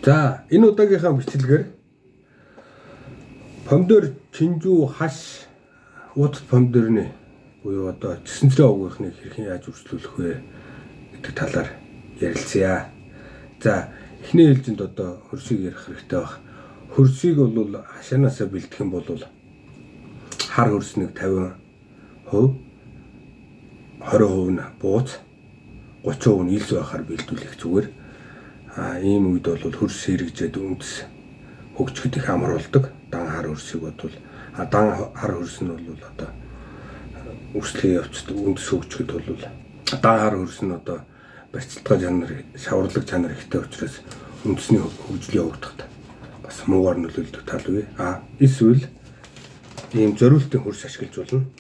За энэ удаагийнхаа бичлэгээр помидор чинжүү хаш уут помидорны буюу одоо цэсэнцрийн овгийнхныг хэрхэн яаж үргэлжлүүлэх вэ гэдэг талаар ярилцъя. За эхний ээлжинд одоо хөрсийг ярих хэрэгтэй баг. Хөрсийг бол хашаанаасаа бэлдэх юм бол хар хөрснийг 50%, 20% нь бууз, 30% нь илс байхаар бэлдүүлэх зүгээр. Ийм үед бол хөрс хэрэгжээд үндэс хөгжөхөд их амар болдог. Дан хар хөрсийг бодвол дан хар хөрс нь бол одоо үрслэгийн явцад үндэс хөгжөхөд бол дан хар хөрс нь одоо барьцалтгай чанар, шаварлаг чанар ихтэй учраас үндэсний хөгжлийн явагдахад бас муугаар нөлөөлдөг тал бий. Эсвэл ийм зориултын хөрс ашиглаж болно.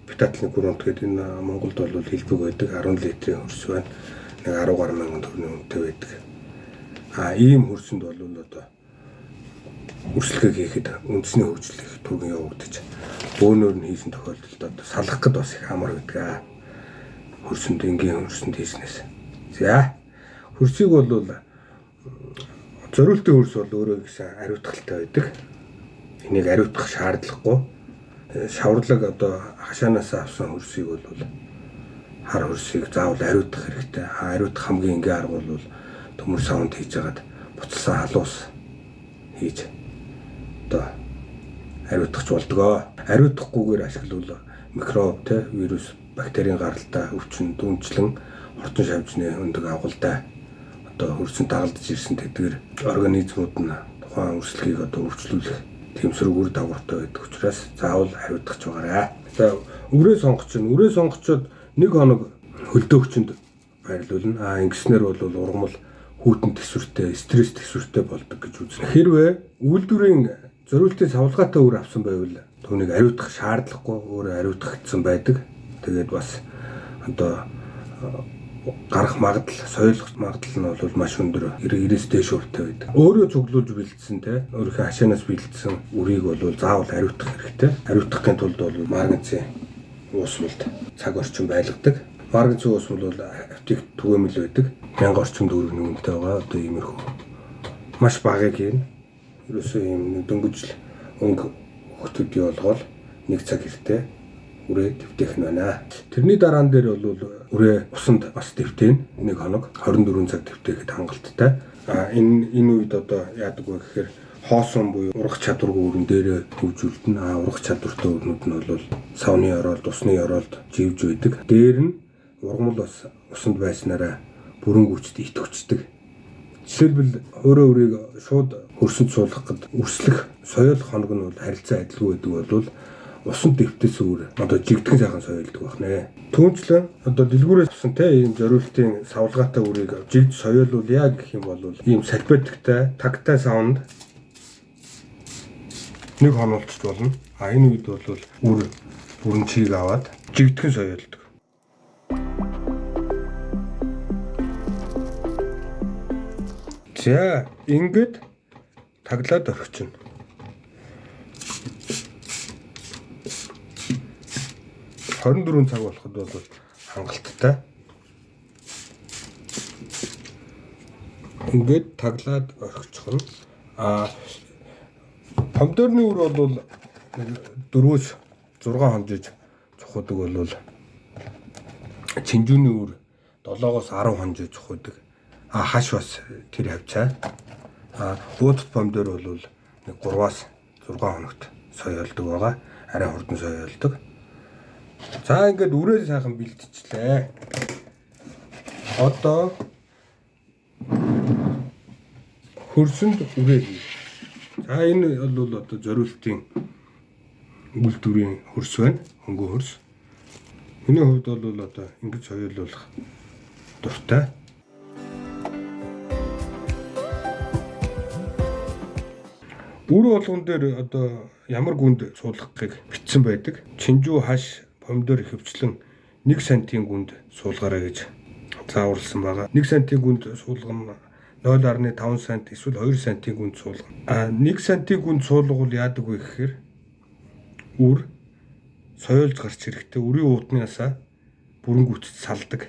Бетатлын грунт гэдэг энэ Монголд бол хэлбэг байдаг 10 литрийн хөрс байна. Нэг 10 гаруй мянган төгрөгийн үнэтэй байдаг. Ийм хөрсөнд бол одоо үрслэгээ хийхэд үндэсний хөгжлөх түргэн явагдаж бөөнөр нь хийсэн тохиолдолд одоо салах гэд бас их амар байдаг. Хөрсөнд энгийн хөрсөнд хийснээс. За хөрсийг бол зориултын хөрс бол өөрөө гэсэн ариутгалтай байдаг. Энийг ариутгах шаардлагагүй. Шаварлаг одоо хашаанаас авсан хөрсийг бол хар хөрсийг заавал ариутгах хэрэгтэй. Ариутгах хамгийн энгийн арга бол төмөр савнд хийж агаад буцалсан халуус хийж одоо ариутгах болдгоо. Ариутгахгүйгээр ашиглавал микроб, вирус, бактерийн гаралтай өвчин дүнчлэн орчин шавжны өндөг агуултай одоо хөрсөн дагалдж ирсэн тэдгээр организмууд нь тухайн үрслэгийг одоо өвчлүүлэх тэмсрэг үр дагавартай байдаг учраас заавал ариутгах байгаарай. За үрээ сонгочод 1 хоног хөлдөөгчөнд байрлуулна. Ингэснээр бол ургамал хүйтэн төсвөртэй, стресс төсвөртэй болдог гэж үзнэ. Хэрвээ үйлдвэрийн зориултын савлгаатай үр авсан байвал түүнийг ариутгах шаардлагагүй, өөрөө ариутгагдсан байдаг. Тэгээд бас одоо гарах магадлал, соёлох магадлал нь бол маш өндөр, 90-ээс дээш хүртэл байдаг. Өөрөө цуглуулж бэлдсэн өөрийнхөө хашаанаас бэлдсэн үрийг бол заавал ариутгах хэрэгтэй. Ариутгахын тулд бол марганцын уусмалд цаг орчин байлгадаг. Марганцын уусмал бол аптек түгээмэл байдаг. 1000 орчим төгрөгийн үнэтэй байгаа. Одоо иймэрхүү маш багыг хийн. Ерөөсөө ийм дөнгөжл өнгө хөтөдий болгоол 1 цаг хэрэгтэй үрээ дэвтэх нь байна. Тэрний дараа дээр бол үрээ усанд бас дэвтэн 1 хоног 24 цаг дэвтэхэд хангалттай. Энэ үед одоо яадаг вэ гэхээр хоосон буюу ургах чадваргүй өрн дээрээ хөвжүүлдэн. Ургах чадвартай өрнүүд нь бол савны оролт, усны оролт живж байдаг. Дээр нь ургамал бас усанд байснараа бүрэн гүйцэд итгэвчдэг. Жишээлбэл өөрөө үрийг шууд хөрсөнд суулгах гэд үрслэх соёлох хоног нь бол харилцаа адилгүй байдаг бол усанд дэвтээс өөр одоо жигдхэн сайхан соёлдог байна. Түүнчлэн одоо дэлгүүрээс авсан ийм зориултын савлгаатай үрийг жигд соёолвол яг гэх юм бол ийм салбитагтай, тагтай савнд 1 хонолцож болно. Энэ үед бол үр бүрэн чийг аваад жигдхэн соёолдог. За ингээд таглаад орхичихно. — 24 цаг болоход бол хангалттай. Ингээд таглаад орхичихно. Помидорны үр бол 4-6 хонжиж цухадаг бол чинжүүний үр 7-10 хонжиж цухадаг. Хаш бас тэр хавцаа. Уут помидор бол 3-6 хоногт соёолдог байгаа. Арай хурдан соёолдог. За ингээд үрээ сайхан бэлтжлээ. Одоо хөрсөнд үрээ хий. За энэ бол одоо зориултын үйлдвэрийн хөрс байна. Хөнгөн хөрс. Миний хувьд бол одоо ингэж соёолуулах дуртай. Үр болгон дээр одоо ямар гүнд суулгахыг бичсэн байдаг. Чинжүү хаш помидор хөвчлэн 1 см гүнд суулгаарай гэж зааварласан байгаа. 1 см гүнд суулгана 0.5 см эсвэл 2 см гүнд суулгана. 1 см гүнд суулгавал яадаг вэ гэхээр үр соёолж гарч ирэхдээ үрийн уутнаасаа бүрэн гүйцэд салдаг.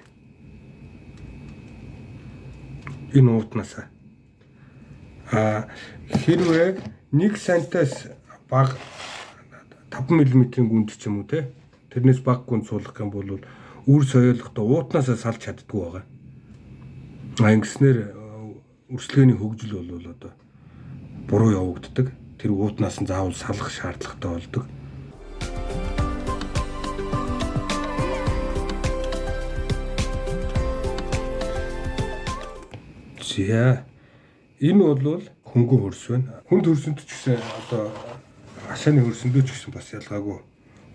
Энэ уутнаасаа Хэрвээ 1 сантаас бага 5 мм-ийн гүнд ч юм уу те. Тэрнээс бага гүнд суулгах юм бол үр соёолохдоо уутнаасаа салж чаддгүй байгаа. Ингэснээр үрслэгээний хөгжил бол одоо буруу явагддаг. Тэр уутнаас нь заавал салах шаардлагатай болдог. За энэ бол хөнгөн хөрс байна. Хүнд хөрсөнд ч гэсэн одоо хашааны хөрсөндөө ч гэсэн бас ялгаагүй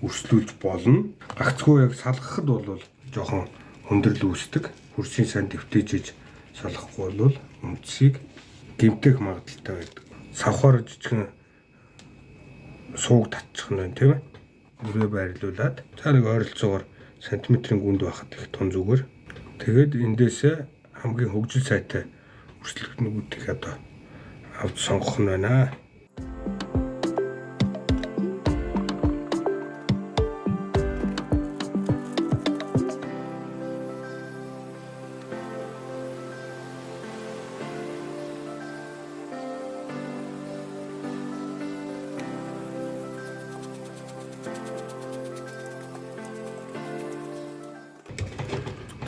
өрслүүлж болно. Гагцгүй яг салгахад бол жоохон хүндрэл үүсдэг. Хөрсийн сан дэвтээжж салахгүй бол үндсийг гэмтэх магадaltaй байдаг. Савхаар жижигхэн сууг татчих нь байна тийм ээ. Өрөө байрлуулад цааныг ойролцоогоор сантиметрийн гүнд байхад их тун зүгээр. Тэгэд эндээсээ хамгийн хөгжил сайтай өрсөлдөгчнүүдийг одоо авч сонгох нь байна.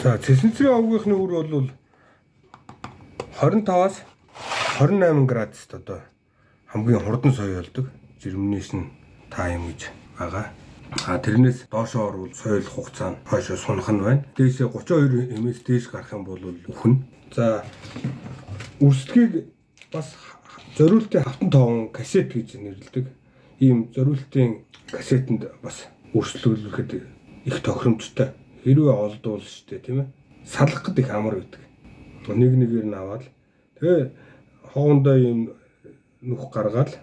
За цэсэнцрийн овгийнхны үр бол 25-аас 28 градуст одоо хамгийн хурдан соёолдог. Germination time гэж байгаа. Тэрнээс доошоо орвол соёлох хугацаа нь хойшоо сунах нь байна. Дээшээ 32 м-с дээш гарах юм бол үхэн. За үрсэлгийг бас зориултын хавтан тоон кассет гэж нэрлэдэг. Ийм зориултын кассетэнд бас үрсэлүүлэхэд их тохиромжтой. Хэрвээ олдвол штэ тийм ээ. Салгахад их амар байдаг. Нэг нэгээр нь аваад тэгээ хоорондоо юм нүх гаргаад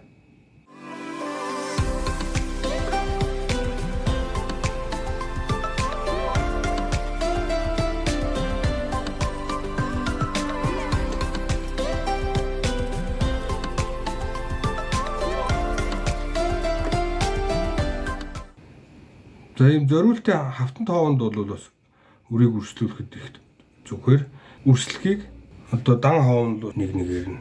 за ийм зориултын хавтан тоовонд бол бас үрийг үрслүүлэхэд их зүгээр. Үрслэгийг одоо дан хоовнд нэг нэгээр нь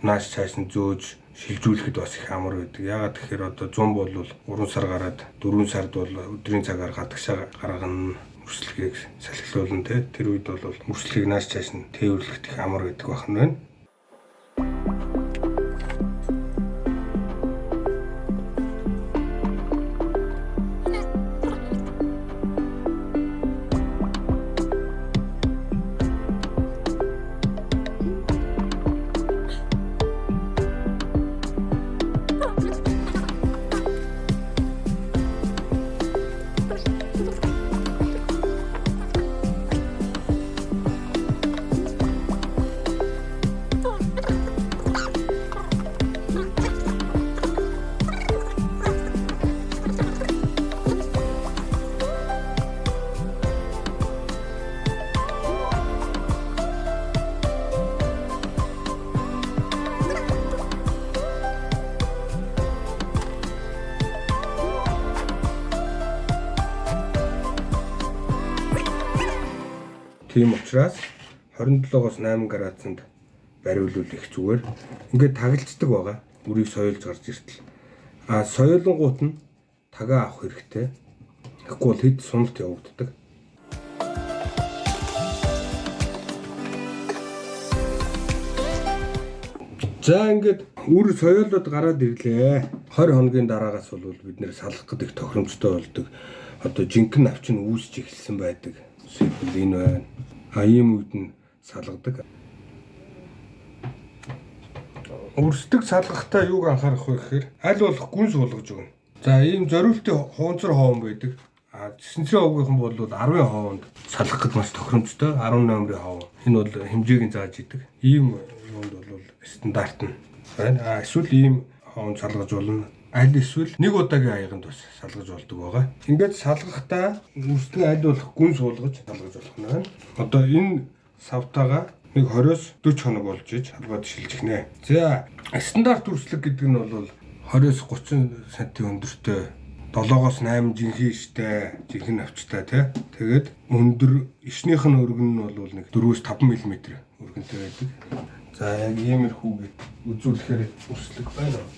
нааш цааш нь зөөж шилжүүлэхэд бас их амар байдаг. Яагаад тэгэхээр одоо 100 бол 3 сар гараад 4 сард бол өдрийн цагаар гадагшаа гаргана үрслэгийг салхилуулна те. Тэр үед бол үрслэгийг нааш цааш нь тээвэрлэхэд их амар байдаг байх нь байна. Тийм учраас 27-оос 8 градусанд бариулвал их зүгээр. Ингээд тагалцдаг байгаа. Үрийг соёлж гарч иртэл. Соёлонгууд нь тагаа авах хэрэгтэй. Тэгэхгүй бол хэд суналт явагддаг. За ингээд үр соёолоод гараад ирлээ. 20 хоногийн дараагаас бол бид нэр салах гэдэг тохиромжтой болдог. Одоо жинхэнэ навч нь үүсч эхэлсэн байдаг. Эсвэл энэ байна. Ийм үед нь салгадаг. Үрсдэг салгахтаа юуг анхаарах вэ гэхээр аль болох гүн суулгаж өгнө. За ийм зориултын хуунцар хоон байдаг. Цэсэнцрийн овгийнхан бол 10 хоовонд салгахад маш тохиромжтой 18 хоов. Энэ бол хэмжээг нь зааж идэг. Ийм юунд бол стандарт нь байна. Эсвэл ийм хоон салгаж болно. Аль эсвэл нэг удаагийн аяганд бас салгаж болдог байгаа. Ингээд салгахтаа үрсдэг аль болох гүн суулгаж салгаж болох нь байна. Одоо энэ савтаага нэг 20-с 40 хоног болж иж халбаад шилжих нэ. За стандарт үрслэг гэдэг нь бол 20-с 30 см өндөртэй 7-оос 8 жинхэнэ иштэй, жинхэнэ навчтай тий. Тэгээд өндөр ишнийх нь өргөн нь бол нэг 4-с 5 мм өргөнтэй байдаг. За яг иймэрхүүгээ үзүүлэхээр үрслэг байна уу?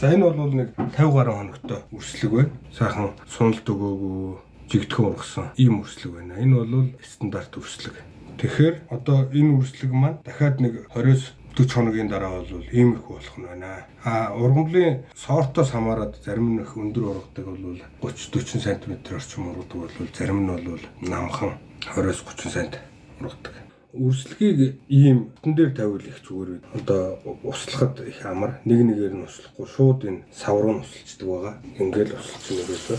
За энэ бол нэг 50 гаруй хоногтой үрслэг байна. Сайхан суналт өгөөгүй, жигдхэн ургасан ийм үрслэг байна. Энэ бол стандарт үрслэг. Тэгэхээр одоо энэ үрслэг маань дахиад нэг 20-40 хоногийн дараа бол иймэрхүү болох нь байна. Ургамлын сортоос хамаарат зарим нь их өндөр ургадаг бол 30-40 см орчим ургадаг бол зарим нь бол намхан 20-30 см ургадаг. Үрслэгийг ийм тэн дээр тавил их зүгээр. Одоо услахад их амар, нэг нэгээр нь услахгүй шууд энэ сав руу усалцдаг байгаа. Ингээл усалцсан ерөөсөө.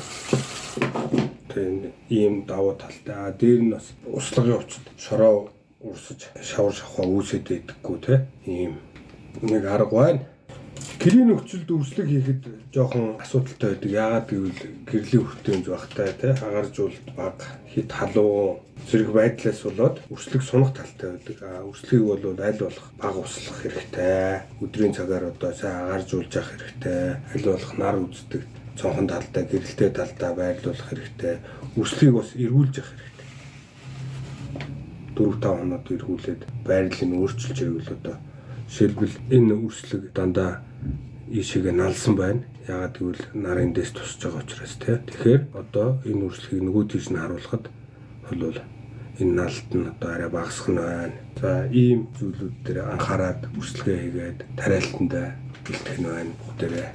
Тэгээ ийм давуу талтай. Дээр нь бас услагын учид шороо урсаж шавар шавхаа үүсээд байдаггүй те. Ийм нэг арга байна. Гэрийн нөхцөлд үрслэг хийхэд жоохон асуудалтай байдаг. Яагаад гэвэл гэрлийн хүртээмж багтай те. Агаржуулалт бага, хит халуун зэрэг байдлаас болоод үрслэг сунах талтай байдаг. Үрслэгийг бол аль болох бага услах хэрэгтэй. Өдрийн цагаар одоо сайн агаржуулж явах хэрэгтэй. Аль болох нар үздэг цонхон талдаа, гэрэлтэй талдаа байрлуулах хэрэгтэй. Үрслэгийг бас эргүүлж явах хэрэгтэй. 4-5 хоноод эргүүлээд байрлалыг өөрчилж байвал одоо жишээлбэл энэ үрслэг дандаа ийшээгээ налсан байна. Яагаад гэвэл нарын дэс тусч байгаа учраас тийм. Тэгэхээр одоо энэ үрслэгийг нөгөө тийш нь харуулхад бол энэ налт нь одоо арай багасх нь байна. За ийм зүйлүүд дээр анхаарад үрслэгээ хийгээд тариалтандаа бэлтгэх нь байна бүгдээрээ.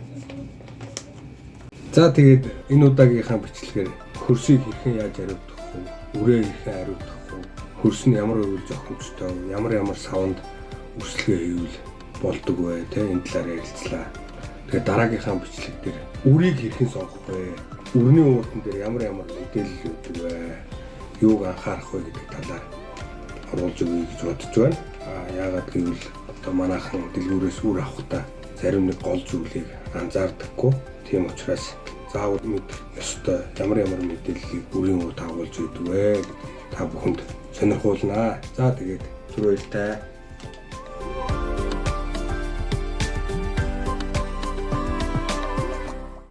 За тэгээд энэ удаагийнхаа бичлэгээр хөрсийг хэрхэн яаж хариуцах вэ? Үрээ хэрхэн хариуцах вэ? Хөрс нь ямар үйл зохимжтой, ямар савнд үрслэгээ хийвэл болдог вэ? Тэ энэ талаар ярилцлаа. Тэгээд дараагийнхаа бичлэг дээр үрийг хэрхэн сонгох вэ? Үрний уудан дээр ямар мэдээлэл өгдөг вэ? Юуг анхаарах вэ гэдэг талаар оруулж өгье гэж бодож байна. Яагаад гэвэл одоо манайхан дэлгүүрээс үр авахдаа зарим нэг гол зүйлийг анзаардаггүй. Тийм учраас заавал мэдэх ёстой ямар мэдээллийг үрийн ууд агуулж өгдөг вэ? Та бүхэнд сонирхуулнаа. За тэгээд түр баяртай.